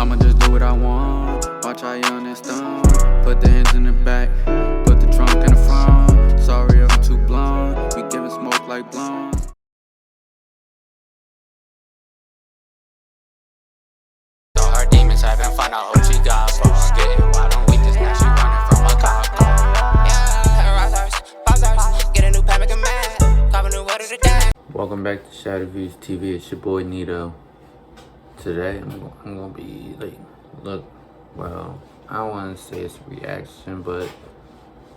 I'ma just do what I want. Watch how young and stone. Put the hands in the back, put the trunk in the front. Sorry if I'm too blown. We giving smoke like blown. So her demons having fun. I hope she got balls. Getting wild on weakness. Now she running from a cop car. Yeah, get a new pack, make a man. Cop a new water today. Welcome back to Shadow Views TV. It's your boy Nito. Today I'm gonna be like, well, I don't want to say it's a reaction, but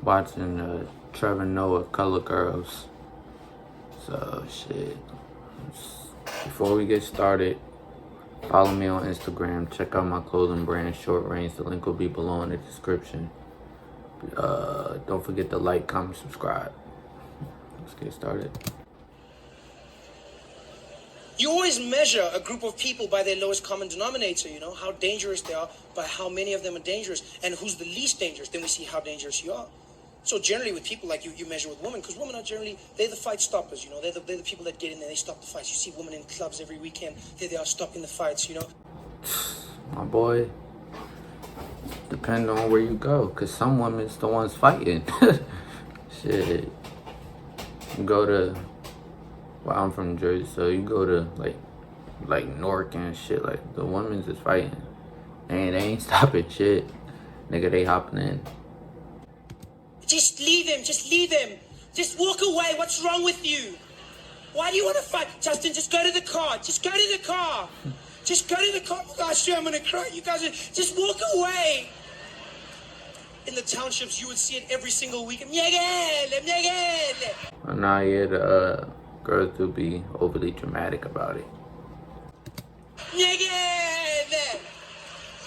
watching Trevor Noah Color Girls. So shit. Before we get started, follow me on Instagram. Check out my clothing brand, Short Range. The link will be below in the description. Don't forget to like, comment, subscribe. Let's get started. You always measure a group of people by their lowest common denominator, you know, how dangerous they are, by how many of them are dangerous, and who's the least dangerous, then we see how dangerous you are. So generally with people like you measure with women, because women are generally, they're the fight stoppers, you know, they're the people that get in there, they stop the fights. You see women in clubs every weekend, there they are stopping the fights, you know. My boy, depend on where you go, because some women's the ones fighting. Shit. You go to, well, I'm from Jersey, so you go to like Newark and shit, like the women's is fighting. And they ain't stopping shit. Nigga, they hopping in. Just leave him, just leave him. Just walk away, what's wrong with you? Why do you want to fight? Justin, just go to the car, just go to the car. Just go to the car. Oh gosh, I'm gonna cry. You guys, just walk away. In the townships, you would see it every single weekend. And now, yeah, the girls do be overly dramatic about it.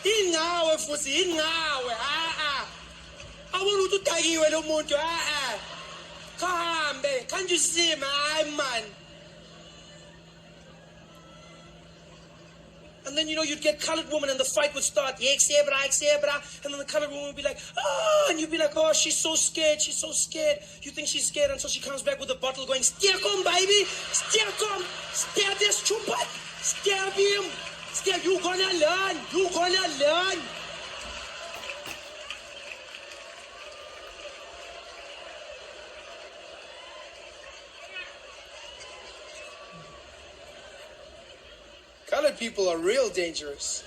Ingawe futhi ingawe awona utakiwe lo muntu kahambe can't you see man. And then, you know, you'd get colored woman and the fight would start. And then the colored woman would be like, oh, and you'd be like, oh, she's so scared. You think she's scared until she comes back with a bottle going, Steerkom, baby. Steerkom. Steer this chupat. Steer him. Steer. You gonna learn. Colored people are real dangerous.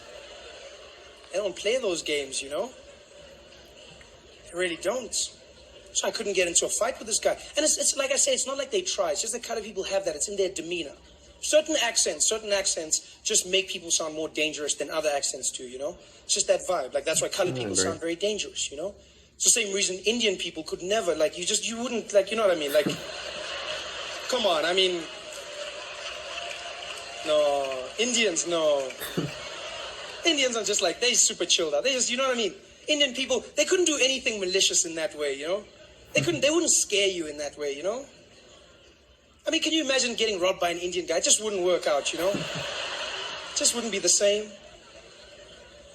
They don't play those games, you know? They really don't. So I couldn't get into a fight with this guy. And it's like I say, it's not like they try. It's just that colored people have that. It's in their demeanor. Certain accents just make people sound more dangerous than other accents do, you know? It's just that vibe. Like, that's why colored people sound very dangerous, you know? It's the same reason Indian people could never, like, you wouldn't, like, you know what I mean? Like, come on, I mean... No, Indians, no. Indians are just like, they super chilled out. They just, you know what I mean? Indian people, they couldn't do anything malicious in that way, you know? They wouldn't scare you in that way, you know? I mean, can you imagine getting robbed by an Indian guy? It just wouldn't work out, you know? It just wouldn't be the same.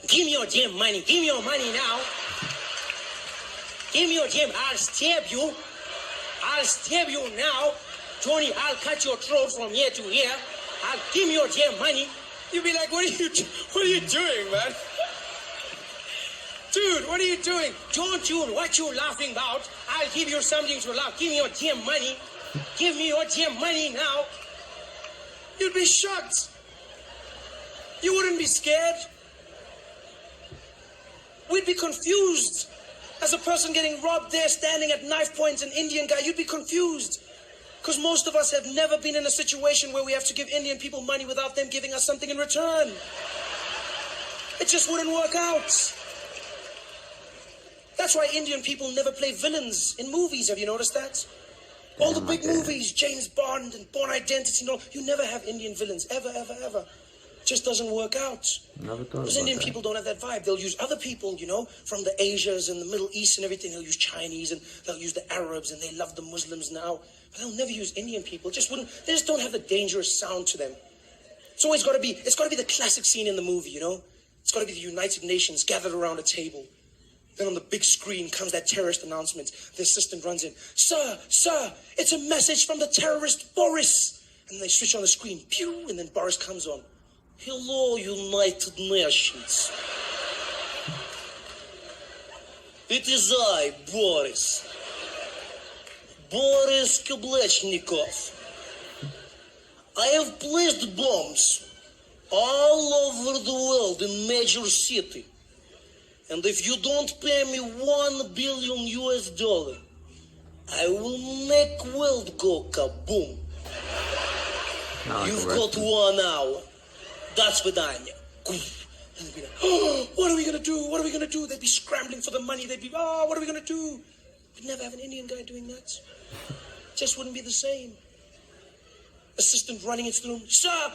Give me your damn money. Give me your money now. Give me your damn, I'll stab you. I'll stab you now. Tony, I'll cut your throat from here to here. I'll give me your damn money. You'll be like, what are you doing, man? Dude, what are you doing? Don't you, what you laughing about? I'll give you something to laugh. Give me your damn money. Give me your damn money now. You'd be shocked. You wouldn't be scared. We'd be confused. As a person getting robbed there, standing at knife points, an Indian guy, you'd be confused. Because most of us have never been in a situation where we have to give Indian people money without them giving us something in return. It just wouldn't work out. That's why Indian people never play villains in movies. Have you noticed that? All the big movies, James Bond and Born Identity, you never have Indian villains. Ever. It just doesn't work out. Because Indian people don't have that vibe. They'll use other people, you know, from the Asias and the Middle East and everything. They'll use Chinese and they'll use the Arabs and they love the Muslims now. But they'll never use Indian people. They just don't have the dangerous sound to them. It's always got to be the classic scene in the movie, you know? It's got to be the United Nations gathered around a table. Then on the big screen comes that terrorist announcement. The assistant runs in. Sir, it's a message from the terrorist Boris. And they switch on the screen. Pew! And then Boris comes on. Hello, United Nations. It is I, Boris. Boris Koblechnikov. I have placed bombs all over the world in major city. And if you don't pay me $1 billion US, I will make world go kaboom. You've got 1 hour. That's Vidania. And they'd be like, oh, what are we gonna do? What are we gonna do? They'd be scrambling for the money. They'd be, oh, what are we gonna do? We'd never have an Indian guy doing that. Just wouldn't be the same. Assistant running into the room. Sir,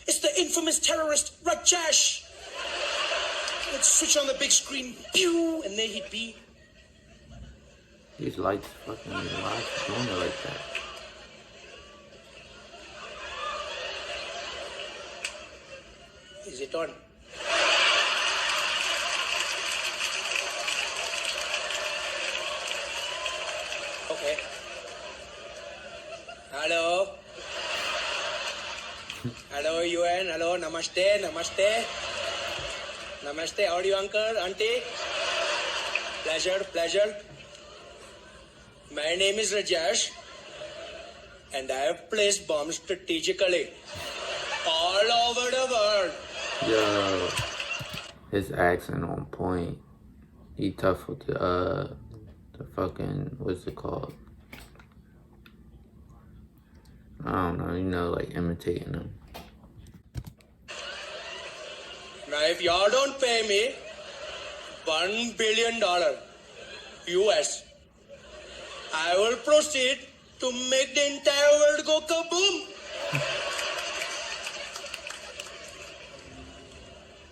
it's the infamous terrorist Rajesh. Let's switch on the big screen. Pew, and there he'd be. These lights fucking lights doing it like that. Is it on? Okay. Hello? Hello, UN. Hello, namaste, namaste. Namaste, how are you, uncle, auntie? Pleasure. My name is Rajesh, and I have placed bombs strategically all over the world. Yo, his accent on point. He tough with the fucking, what's it called? I don't know, you know, like imitating him. Now, if y'all don't pay me $1 billion US, I will proceed to make the entire world go kaboom.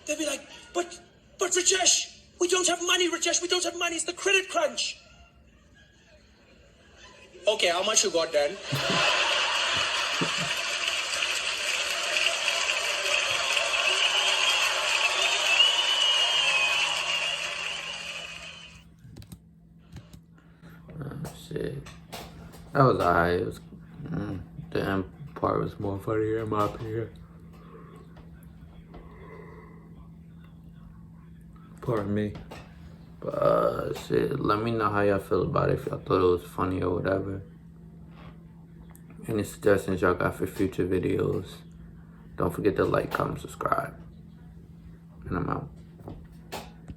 They'll be like, but Rajesh, we don't have money, Rajesh, we don't have money, it's the credit crunch. Okay, how much you got then? Shit. That was alright. It was, the end part was more funnier in my opinion. Pardon me. But shit, let me know how y'all feel about it, if y'all thought it was funny or whatever. Any suggestions y'all got for future videos. Don't forget to like, comment, subscribe. And I'm out.